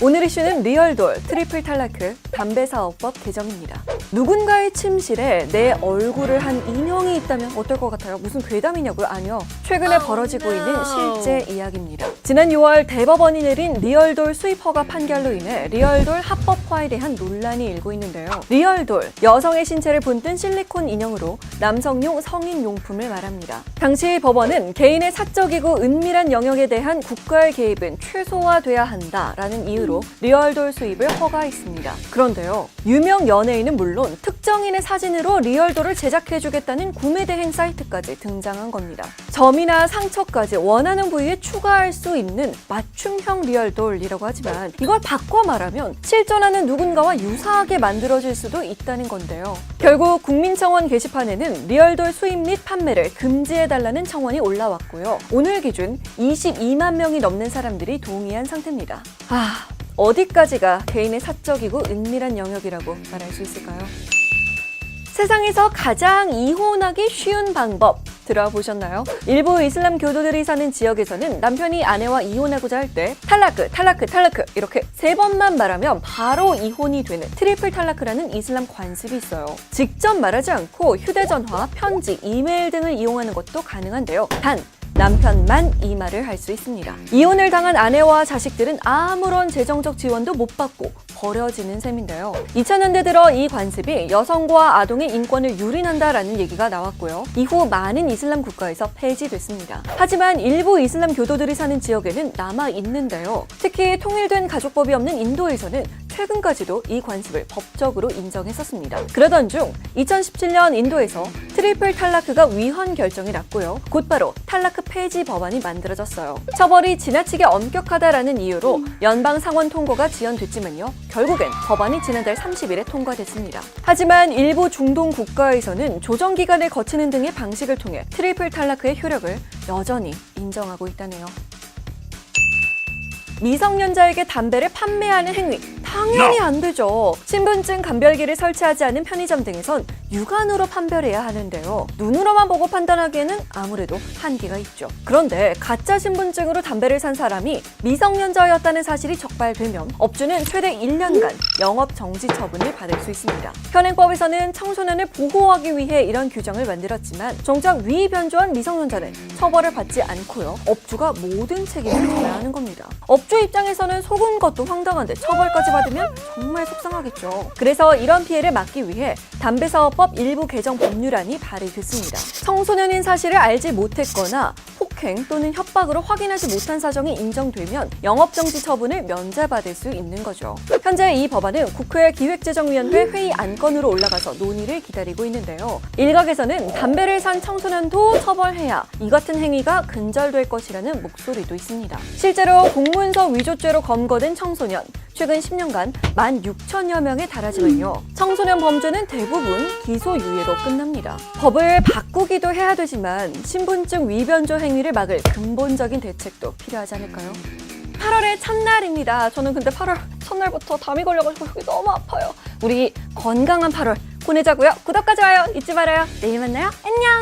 오늘 이슈는 리얼돌, 트리플 탈라크, 담배사업법 개정입니다. 누군가의 침실에 내 얼굴을 한 인형이 있다면 어떨 것 같아요? 무슨 괴담이냐고요? 아니요. 최근에 벌어지고 있는 실제 이야기입니다. 지난 6월 대법원이 내린 리얼돌 수입 허가 판결로 인해 리얼돌 합법화에 대한 논란이 일고 있는데요. 리얼돌, 여성의 신체를 본뜬 실리콘 인형으로 남성용 성인 용품을 말합니다. 당시 법원은 개인의 사적이고 은밀한 영역에 대한 국가의 개입은 최소화돼야 한다라는 이유로 리얼돌 수입을 허가했습니다. 그런데요, 유명 연예인은 물론 특정인의 사진으로 리얼돌을 제작해주겠다는 구매 대행 사이트까지 등장한 겁니다. 점이나 상처까지 원하는 부위에 추가할 수 있는 맞춤형 리얼돌이라고 하지만 이걸 바꿔 말하면 실존하는 누군가와 유사하게 만들어질 수도 있다는 건데요. 결국 국민청원 게시판에는 리얼돌 수입 및 판매를 금지해달라는 청원이 올라왔고요. 오늘 기준 22만 명이 넘는 사람들이 동의한 상태입니다. 어디까지가 개인의 사적이고 은밀한 영역이라고 말할 수 있을까요? 세상에서 가장 이혼하기 쉬운 방법 들어보셨나요? 일부 이슬람 교도들이 사는 지역에서는 남편이 아내와 이혼하고자 할 때 탈라크 이렇게 3번만 말하면 바로 이혼이 되는 트리플 탈라크라는 이슬람 관습이 있어요. 직접 말하지 않고 휴대전화, 편지, 이메일 등을 이용하는 것도 가능한데요. 단 남편만 이 말을 할 수 있습니다. 이혼을 당한 아내와 자식들은 아무런 재정적 지원도 못 받고 버려지는 셈인데요. 2000년대 들어 이 관습이 여성과 아동의 인권을 유린한다라는 얘기가 나왔고요. 이후 많은 이슬람 국가에서 폐지됐습니다. 하지만 일부 이슬람 교도들이 사는 지역에는 남아있는데요. 특히 통일된 가족법이 없는 인도에서는 최근까지도 이 관습을 법적으로 인정했었습니다. 그러던 중 2017년 인도에서 트리플 탈라크가 위헌 결정이 났고요. 곧바로 탈라크 폐지 법안이 만들어졌어요. 처벌이 지나치게 엄격하다라는 이유로 연방 상원 통과가 지연됐지만요. 결국엔 법안이 지난달 30일에 통과됐습니다. 하지만 일부 중동 국가에서는 조정 기간을 거치는 등의 방식을 통해 트리플 탈라크의 효력을 여전히 인정하고 있다네요. 미성년자에게 담배를 판매하는 행위 당연히 안 되죠. 신분증 감별기를 설치하지 않은 편의점 등에선 육안으로 판별해야 하는데요. 눈으로만 보고 판단하기에는 아무래도 한계가 있죠. 그런데 가짜 신분증으로 담배를 산 사람이 미성년자였다는 사실이 적발되면 업주는 최대 1년간 영업 정지 처분을 받을 수 있습니다. 현행법에서는 청소년을 보호하기 위해 이런 규정을 만들었지만 정작 위변조한 미성년자는 처벌을 받지 않고요. 업주가 모든 책임을 져야 하는 겁니다. 업주 입장에서는 속은 것도 황당한데 처벌까지 받으면 정말 속상하겠죠. 그래서 이런 피해를 막기 위해 담배사업법 일부 개정 법률안이 발의됐습니다. 청소년인 사실을 알지 못했거나 폭행 또는 협박으로 확인하지 못한 사정이 인정되면 영업정지 처분을 면제받을 수 있는 거죠. 현재 이 법안은 국회 기획재정위원회 회의 안건으로 올라가서 논의를 기다리고 있는데요. 일각에서는 담배를 산 청소년도 처벌해야 이 같은 행위가 근절될 것이라는 목소리도 있습니다. 실제로 공문서 위조죄로 검거된 청소년 최근 10년간 16,000여 명에 달하지만요. 청소년 범죄는 대부분 기소유예로 끝납니다. 법을 바꾸기도 해야 되지만 신분증 위변조 행위를 막을 근본적인 대책도 필요하지 않을까요? 8월의 첫날입니다. 저는 근데 8월 첫날부터 담이 걸려가지고 여기 너무 아파요. 우리 건강한 8월 보내자고요. 구독과 좋아요 잊지 말아요. 내일 만나요. 안녕!